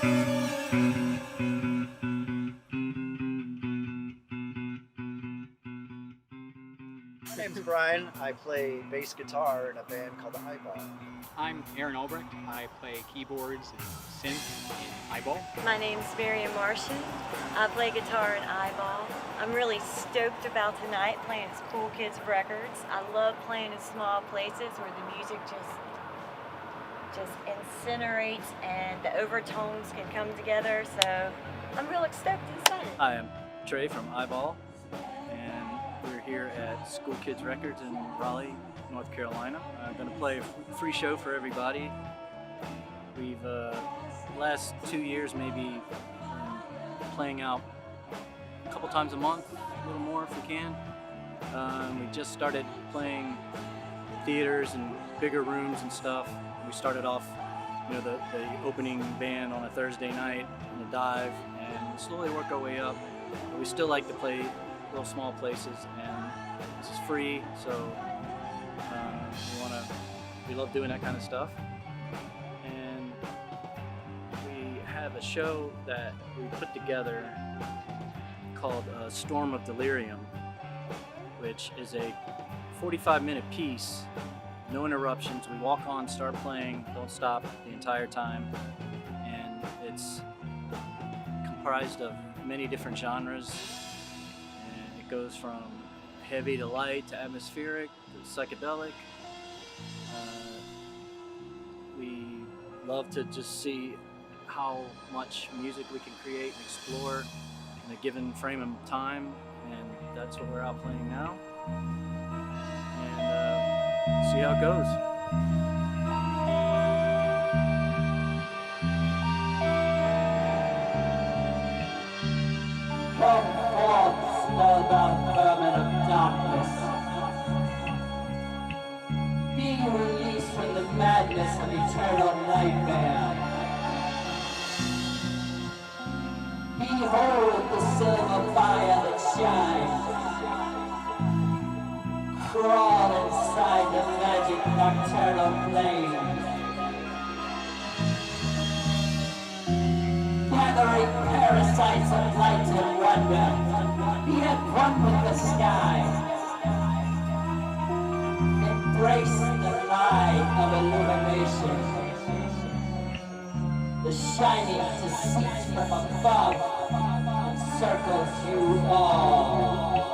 My name's Brian. I play bass guitar in a band called the Eyeball. I'm Aaron Albrecht. I play keyboards and synth in Eyeball. My name's Miriam Martian. I play guitar in Eyeball. I'm really stoked about tonight playing School Kids Records. I love playing in small places where the music just incinerates and the overtones can come together. So I'm real stoked and excited. Hi, I'm Trey from Eyeball, and we're here at School Kids Records in Raleigh, North Carolina. I'm going to play a free show for everybody. We've, last 2 years maybe, been playing out a couple times a month, a little more if we can. We just started playing theaters and bigger rooms and stuff. We started off, the opening band on a Thursday night in a dive, and slowly work our way up. But we still like to play real small places, and this is free, so we love doing that kind of stuff. And we have a show that we put together called Storm of Delirium, which is a 45-minute piece, no interruptions. We walk on, start playing, don't stop the entire time, and it's comprised of many different genres, and it goes from heavy to light to atmospheric to psychedelic. We love to just see how much music we can create and explore in a given frame of time, and that's what we're out playing now. And see how it goes. Come forth, spellbound vermin of darkness. Be released from the madness of eternal nightmare. Behold the silver fire that shines. Crawl inside the magic nocturnal flame. Gathering parasites of light and wonder, be at one with the sky. Embrace the light of illumination. The shining deceit from above encircles you all.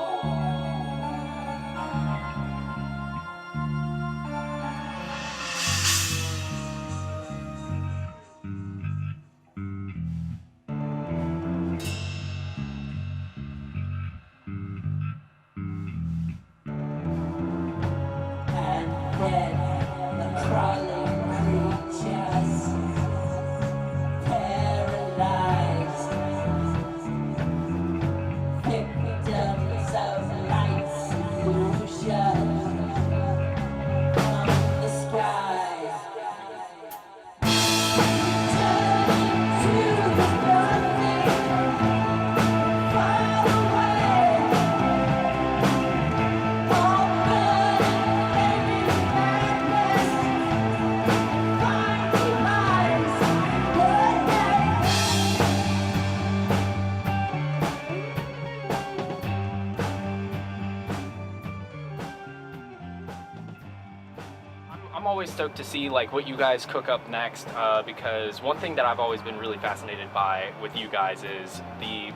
I'm always stoked to see what you guys cook up next, because one thing that I've always been really fascinated by with you guys is the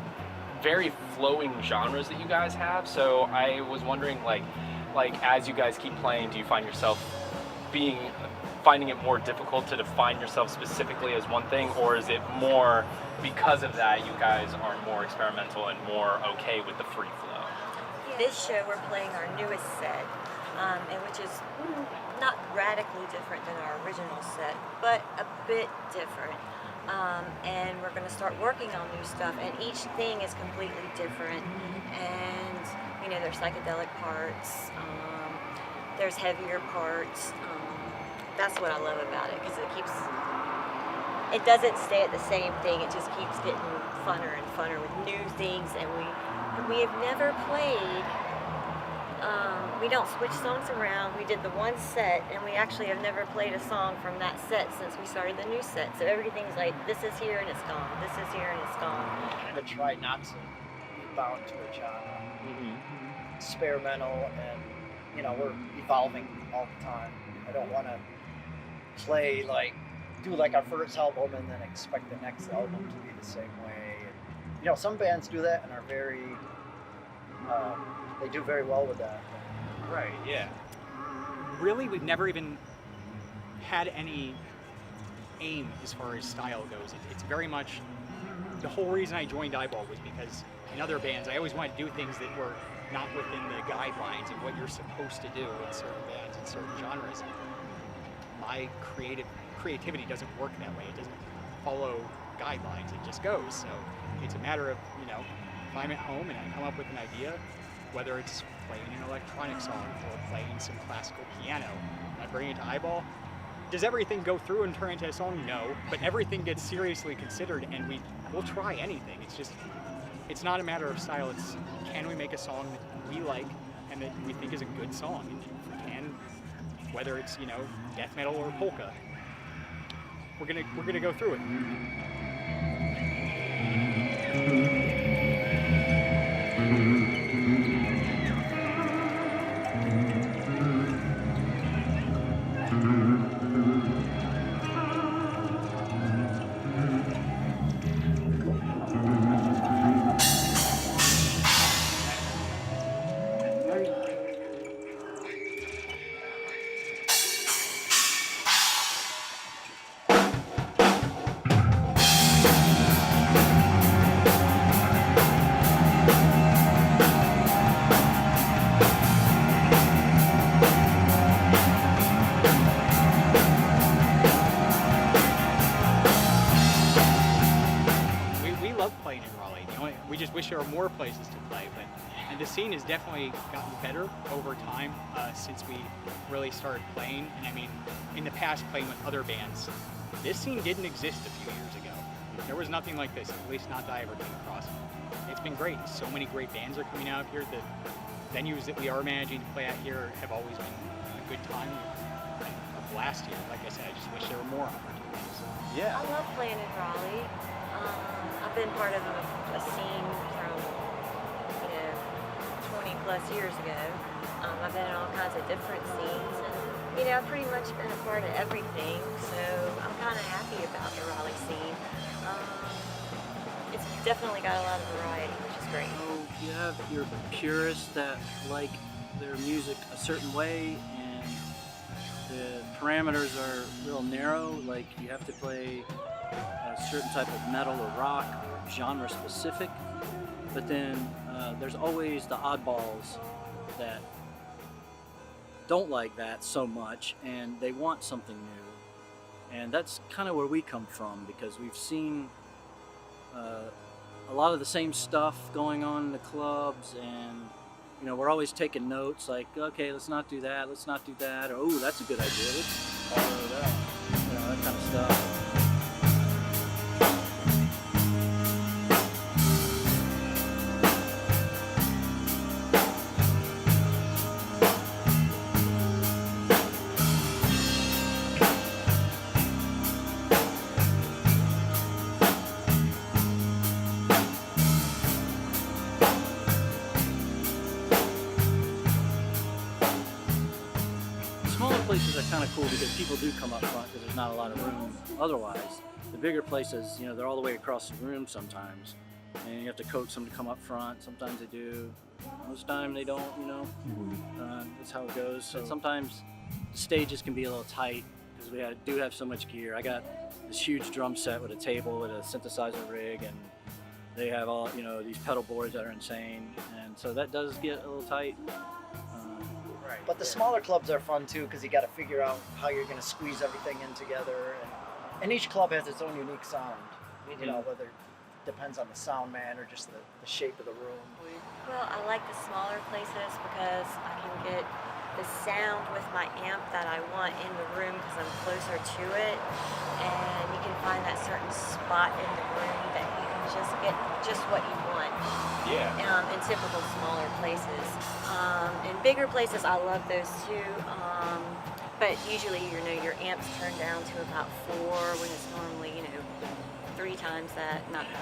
very flowing genres that you guys have. So I was wondering, like as you guys keep playing, do you find yourself finding it more difficult to define yourself specifically as one thing, or is it more because of that you guys are more experimental and more okay with the free flow? This show we're playing our newest set, and which is not radically different than our original set, but a bit different. And we're going to start working on new stuff, and each thing is completely different. And there's psychedelic parts, there's heavier parts. That's what I love about it, because it doesn't stay at the same thing. It just keeps getting funner and funner with new things, and we have never played we don't switch songs around. We did the one set, and we actually have never played a song from that set since we started the new set. So everything's like, this is here and it's gone. This is here and it's gone. Kind of try not to be bound to a genre. Experimental, and we're evolving all the time. I don't want to play do our first album and then expect the next album to be the same way. And, some bands do that and are very, they do very well with that. Right, yeah. Really, we've never even had any aim as far as style goes. It's very much, the whole reason I joined Eyeball was because in other bands, I always wanted to do things that were not within the guidelines of what you're supposed to do in certain bands and certain genres. My creativity doesn't work that way. It doesn't follow guidelines. It just goes. So it's a matter of, if I'm at home and I come up with an idea, whether it's playing an electronic song or playing some classical piano, and I bring it to Eyeball. Does everything go through and turn into a song? No, but everything gets seriously considered, and we'll try anything. It's not a matter of style. It's, can we make a song that we like and that we think is a good song? And if we can, whether it's death metal or polka, we're gonna go through it. We just wish there were more places to play, and the scene has definitely gotten better over time since we really started playing. And I mean, in the past, playing with other bands, this scene didn't exist a few years ago. There was nothing like this, at least not that I ever came across. It's been great. So many great bands are coming out here. The venues that we are managing to play at here have always been a good time. A blast here. Like I said, I just wish there were more opportunities. I love playing in Raleigh. I've been part of a scene from 20 plus years ago. I've been in all kinds of different scenes, and I've pretty much been a part of everything, so I'm kind of happy about the Raleigh scene. It's definitely got a lot of variety, which is great. So you have your purists that like their music a certain way, and the parameters are real narrow, like you have to play a certain type of metal or rock or genre specific, but then there's always the oddballs that don't like that so much and they want something new, and that's kind of where we come from, because we've seen a lot of the same stuff going on in the clubs, and we're always taking notes like, okay, let's not do that, or oh, that's a good idea, let's follow that, that kind of stuff. Places are kind of cool because people do come up front because there's not a lot of room otherwise. The bigger places, they're all the way across the room sometimes, and you have to coax them to come up front. Sometimes they do, most of the time they don't, that's how it goes. So sometimes the stages can be a little tight because we do have so much gear. I got this huge drum set with a table with a synthesizer rig, and they have all, these pedal boards that are insane, and so that does get a little tight. But the smaller clubs are fun too, because you got to figure out how you're going to squeeze everything in together, and each club has its own unique sound. Whether it depends on the sound man or just the shape of the room. Well, I like the smaller places because I can get the sound with my amp that I want in the room because I'm closer to it, and you can find that certain spot in the room that you can just get just what you want. Yeah. In typical smaller places. In bigger places, I love those too. But usually, your amps turn down to about 4 when it's normally, 3 times that. Not really.